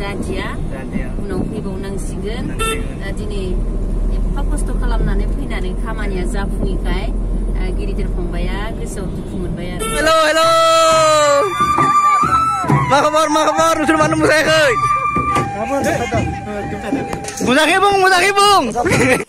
जादिया उनाव फैबावनांसिगोन दिनै एफा खस्थ' खालामनानै फैनानै खामानिया जाफुङैखाय गिरिधर फंबाया गोसोआव दुखु मोनबाय आरो हेलो मा खबर नोंसोर मानो मोसायाखै मोजाङै बुं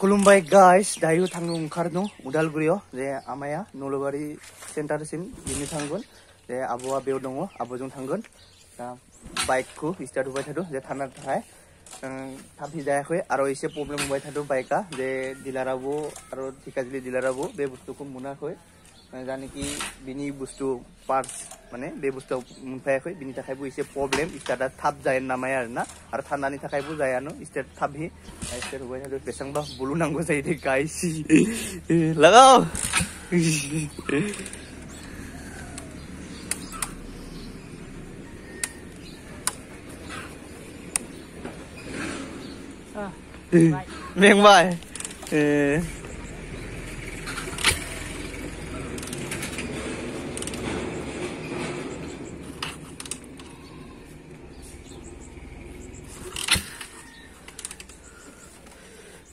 खुलुमबाय गाइस दायो थांनो ओंखारदों उदालगुरियाव जे आमाया नलबारि सेन्टारसिम बिनो थांगोन जे आब'आ बेयाव दङ आब'जों थांगोन दा बाइकखौ स्टार्ट होबाय थादों जे थानो थाखाय थाब जायाखै आरो एसे प्रब्लेम होबाय थादों बाइकआ जे डिलाराबो आरो थिकाजुलि डिलाराबो बे बुस्थुखौ मोनाखै जानेकि बिनि बुस्थु पार्ट्स माने बे बुस्थुआव मोनफायाखै बिनि थाखायबो एसे प्रब्लेम स्टार्टआ थाब जाया नामाया आरोना आरो थान्दानि थाखायबो जायानो स्टार्ट थाबहि स्टार्ट होबाय थादों बेसेबांबा बुलु नांगौ जायो दे गाइस लागाव मेंबाय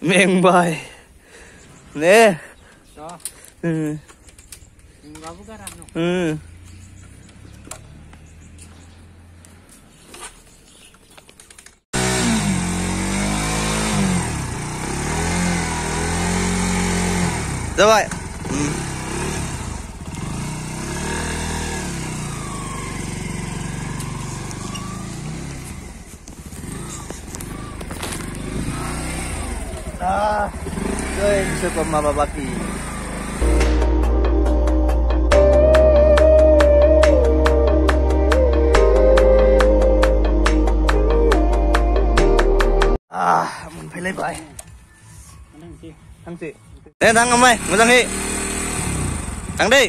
मेंबाय ने जाबाय Cukup mama baki. Moनफैलायबाय थांसै दे थां ओमफ्राय मोजाङै थां दै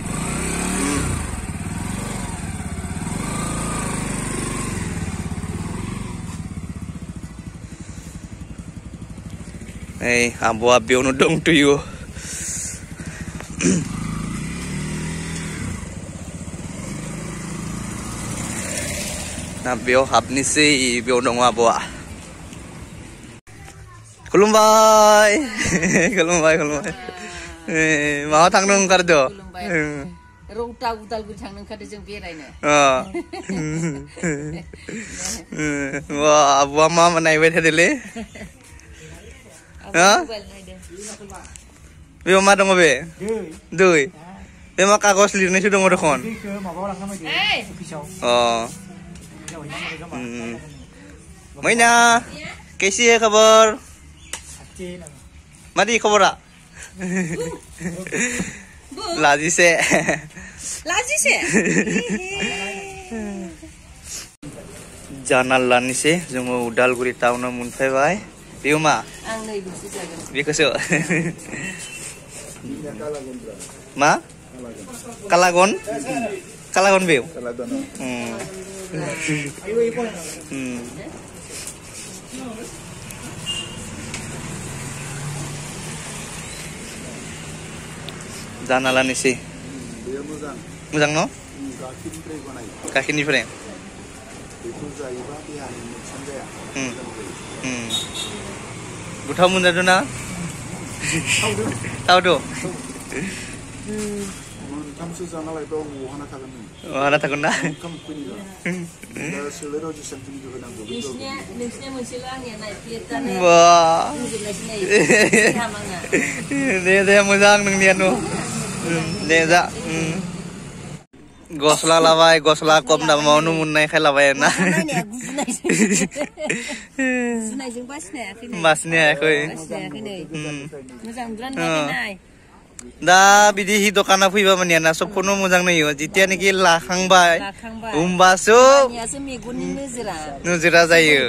आब'आ बेयावनो दंथ'यो ना बेयाव हाबनोसै बेयाव दङ आब'आ खुलुमबाय माबा थांनो ओंखारदों रौता उदालगुरि थांनो ओंखारदों जों बेरायनो आब'आ मा नायबाय थादोंलै बेयाव मा दङ बे दै बे मा कागज लिरनायसो दङ दखन मैना कैसी है खबर मादी खबरा लाजी से जाना लानिसे जोङो उदालगुरि टाउनाव मोनफैबाय बेयाव मा बेखौसो मा कालागन बेयाव जाना लानोसै मोजां न गाइखेरनिफ्राय गोथाव मोनजादों ना थावदो अहाना थागोन ना दे मोजां नोंनिया दे जा गस्ला लाबाय गस्ला खम दामावनो मोननायखाय लाबाय ना बासिनो हायाखै दा बिदि हि दखाना फैबा माने ना सबखौनो मोजां नुयो जितियानोखि लाखांबाय होमबासो नोजोरा जायो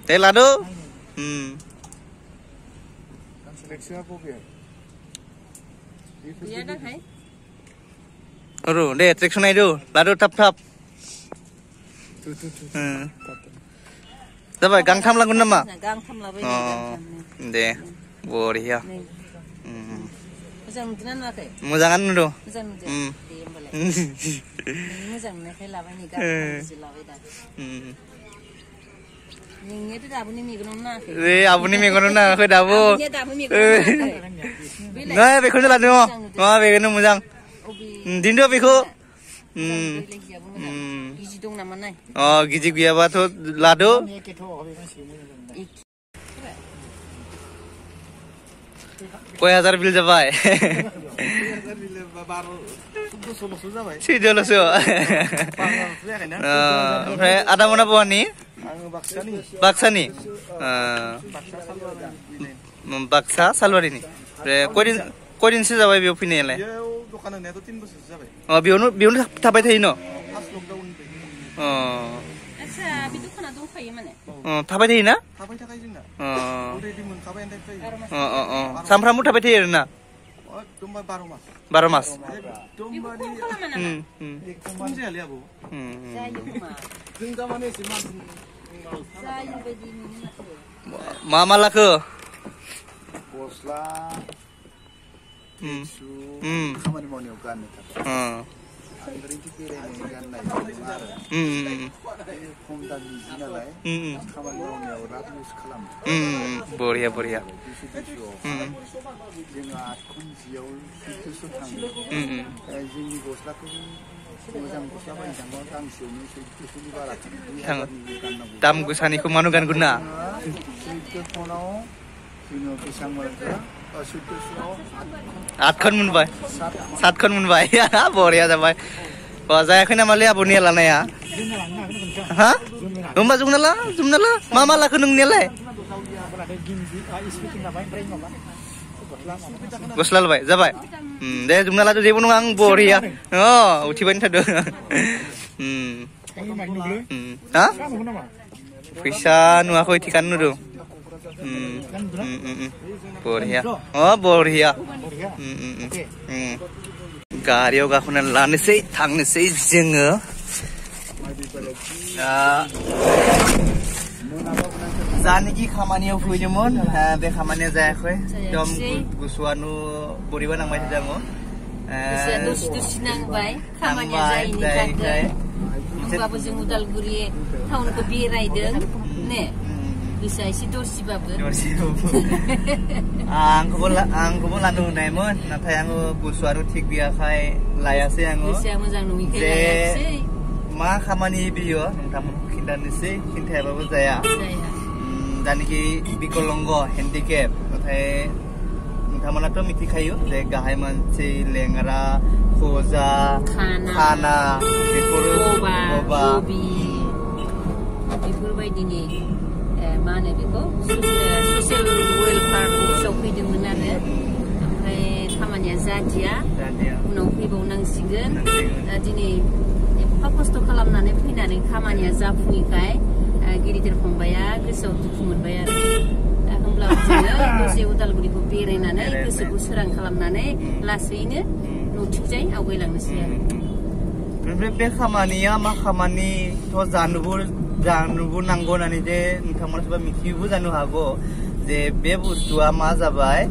दे लादो दे ट्रेक्सन नायदो लादो थाब जाबाय गांथाम लागोन नामा गांथाम लाबाय दे बरिया Moजां नुदोंना नुवाखै? Mojangan nudo. Moजां नुदों? दे होमबालाय. मोजां नुनायखाय लाबाय नै गाबोनसो लाबाय दा. नोंनियाथ' दाबोनो मेगनाव नाङाखै. Abuni megono naङाखै dabu. Abuniया दाबो मेगनाव नाङाखै. Nah, bekono lado. Oh, bekono mojang. Dindo beko. Gizi dं naमा नाय? Oh, gizi guyaba to lado. Koi 1000 bil jabai. 1200 जाबाय 1200. Oमफ्राय आदा मोना बहानि? आङो बाक्सानि बाक्सानि सालबारि बाक्सा सालबारिनि ओमफ्राय कयदिनसो जाबाय बेयाव फैनायालाय बेयाव दखान होनायाथ' 3 बोसोरसो जाबाय बेयावनो थाबाय थायो न फार्स्ट लकडाउननिफ्राय आच्छा बे दखाना दंखायो माने थाबाय थायो ना थाबाय थाखायो जोंना अलरेडि मोनखाबाय सानफ्रामबो थाबाय थायो आरोना एकदम 12 मास 12 मास एकदमबारे एकदम जायालै आबौ जायो खोमा जों दा माने एसे मानसि जायो बायदि नुनो माथो मा लाखो गस्ला टिसु खामानि मावनायाव गाननो थाखाय ओरैनो बेरायनाय गाननाय आरो खम दामनि जि नालाय खामानि मावनायाव राद इउज खालामो बरिया जोङो 8 जियाव 600 थाङो जोंनि गस्लाखौ मोजां गस्ला बायनो थांबा गांसेयावनो 600नि बारा थाङो दाम गोसानिखौ मानो गानगोन ना फनाव जोङो बेसेबां मोनखो 8 खन मोनबाय 7 खन मोनबाय बरिया जाबाय जायाखै नामालै आब'निया लानाया हा होमबा जुमना ला मा लाखो नोंनियालाय गस्ला लाबाय जाबाय दे जुमना लादो जेबो नङा आं बरिया उथिबायनो थादों हा फैसा नुवाखै थिखानो नुदों बरिया बरिया गारियाव गाखोनानै लानोसै थांनोसै जोङो जानोखि खामानियाव फैदोंमोन बे खामानिया जायाखै एकदम गुसुआनो बोरैबा नांबाय थादों दसे नांबाय खामानिया जायैनि थाखाय होमबाबो जों उदालगुरि टाउनखौ बेरायदों ने गोसोआ एसे दरसिबाबो आंखौबो लानो होनायमोन नाथाय आङो गुसुआनो थिग गैयाखाय लायासै आङो गोसोआ मोजां नङिखाय लायासै मा खामानि बियो नोंथांमोनखौ खिन्थानोसै खिन्थायाबाबो जाया जानोखि बिकलंग हेन्डिकेप नाथाय नोंथांमोनाथ' मिथिखायो जे गाहाय मानसि लेंग्रा खजा खाना बेफोरो बेफोरबायदिनि मा होनो बेखौ ससियेल वेलफेयार अफिसाव फैदोंमोन आरो ओमफ्राय खामानिया जादिया उनाव फैबावनांसिगोन दिनै एफा खस्थ' खालामनानै फैनानै खामानिया जाफुङैखाय गिरिदेर फंबाया गोसोआव दुखु मोनबाय आरो होमब्लाबो जोङो दसे उदालगुरिखौ बेरायनानै गोसोखौ सोरां खालामनानै लासैनो न'थिंजाय आवगायलांनोसै आरो ओमफ्राय बे खामानिया मा खामानिथ' जानोबो नांगौ होननानै जे नोंथांमोना सोरबा मिथियोबो जानो हागौ जे बे बुस्थुआ मा जाबाय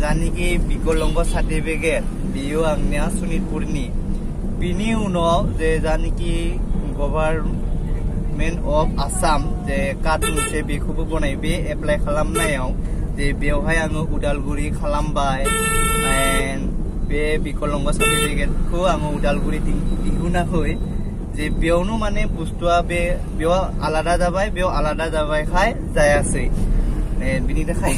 जानोखि बिकलंग सार्टिफिकेट बियो आंनिया सनितपुरनि बिनि उनाव जे जानोखि गभार्नमेन्ट अफ आसाम जे कार्ड मोनसे बेखौबो बनाय बे एप्लाइ खालामनायाव जे बेवहाय आङो उदालगुरि खालामबाय बे बिकलंग सार्टिफिकेटखौ आङो उदालगुरि दिहुनाखै जे बेयावनो माने बुस्थुआ बेयाव आलादा जाबायखाय जायासै बिनि थाखाय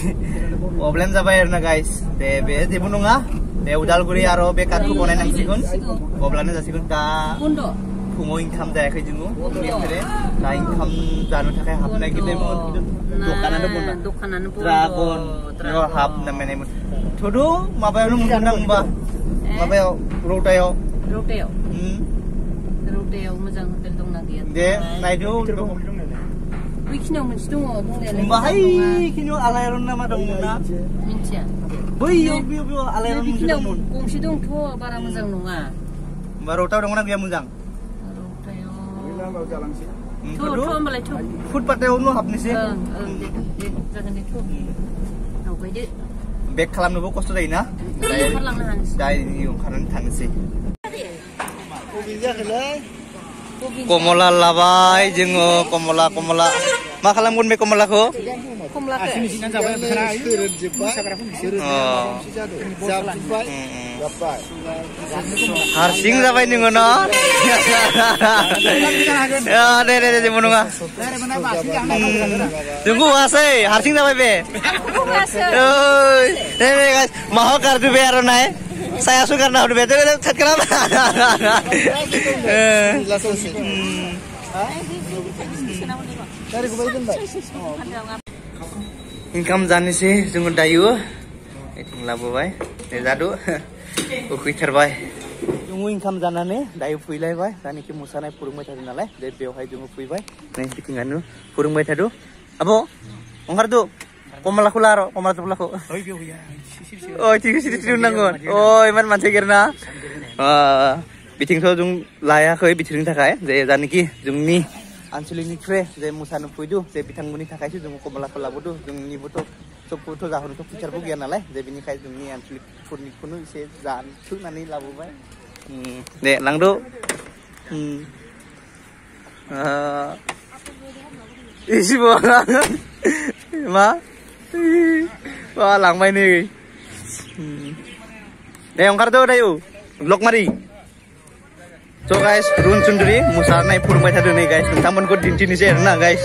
प्रब्लेम जाबाय आरोना गाइस दे बे जेबो नङा बे उदालगुरि आरो बे कार्डखौ बनायनांसिगोन अब्लानो जासिगोन दा फुङाव इनकाम जायाखै जोङो दा इनकाम जानो थाखाय हाबनो नागिरदोंमोन दखानानो ड्रागन हाबनो नागिरनायमोन थुदु माबायावनो मोनगोन आं होमबा माबायाव रौतायाव मोजां हटेल दंना गैया दे नायदो बैखिनियाव मोनसे दङ दंनायालाय बाहाय खिनियाव आलायारन नामा दंमोन ना मिन्थिया बैयाव आलायारन गंसे दंथ' बारा मोजां नङा होमबा रौतायाव दंना गैया मोजां फुटपाथायावनो हाबनोसै दे जागोन दे आवगायदो back खालामनोबो खस्थ' जायोना दाय ओंखारनानै थांनोसै कमला लाबाय जोङो कमला मा खालामगोन बे कमलाखौ हारसिं जाबाय नोङो ना दे जेबो नङा जोंखौ होआसै हारसिं जाबाय बे माहा गारदो बे आरो नाय saya suka nak udah betul betul kenapa? Income जानोसै जोङो दायो एथिं लाबोबाय जादु उखै थारबाय जोङो income जानानै दायो फैलायबाय जानिखि मोसानाय फोरोंबाय थादों नालाय जे बेवहाय जोङो फैबाय नै बिथिंगानो फोरोंबाय थादों आबो ओंखारदो कमलाखौ लारो कमला थुब्लाखौ ओइ सिरि नांगोन ओइ मान मानसि गेरना बिथिंथ' जों लायाखै बिथिंनि थाखाय जे जानिखि जोंनि आनसलिकनिफ्राय जे मोसानो फैदो जे बिथांमोननि थाखायसो जों कमलाखौ लाबोदो जोंनिबोथ' सबखौथ' जाहोनोथ' टिचारबो गैया नालाय जे बिनिखाय जोंनि आनसलिकफोरनिखौनो एसे जाथोंनानै लाबोबाय दे लांदो एसेबो मा wah langmai nih deh ongkar tuh dayu blok mari so guys run sendiri musarnai purmai tadi nih guys teman ku di sini na guys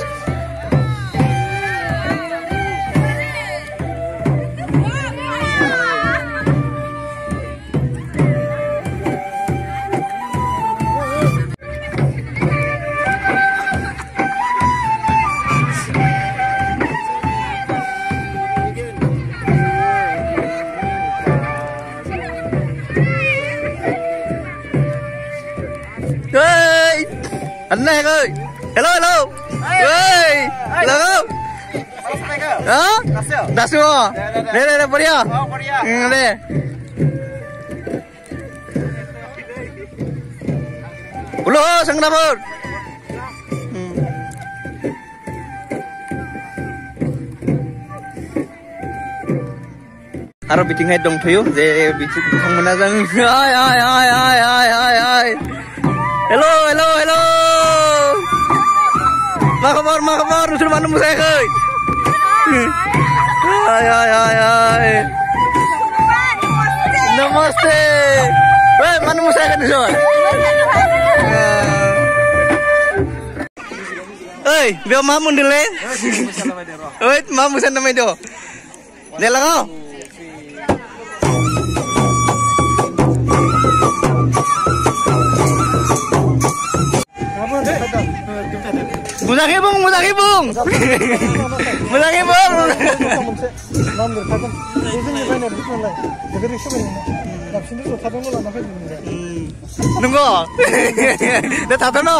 anh này ơi hello hả đã xưa đây beri ya đây ulo sang dapur harap biting hai dong thuyu je biting thang mana jang ai hello ma kabar rusul mana musai kai ay namaste weh mana musai kan rusul oi biar mamun dulu oi mamusan namai do delang oh Muzakibung. Nunggu. Dah tahu no.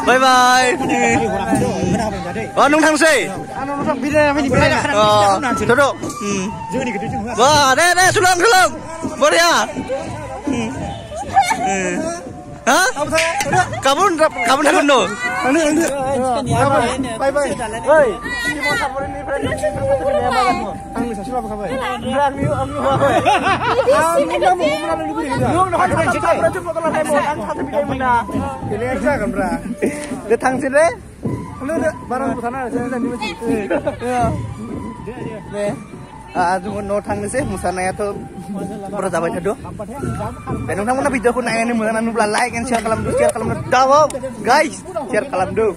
Bye. Oh nung thang sih. Oh, duduk. Wah, deh, sulang. Boleh ya. Hah? Kamu takut no? Bye. Hei, ini mau sabarin nih friend. Angin saya sudah pakai. Berani angin pakai. Angin kamu mana libur ini? Nung nak ada cerita. Berarti mau kalau heboh, angin satu bikin mana? Ini aja kan bra. Datang sini. Kalau barang ke sana saya di masjid. Nih. Aduh, no thang sih, musana ya tuh pernah dapat itu. Dan nunggu video aku nanya nih, musana nubla like and share kalam do, guys, share kalam do.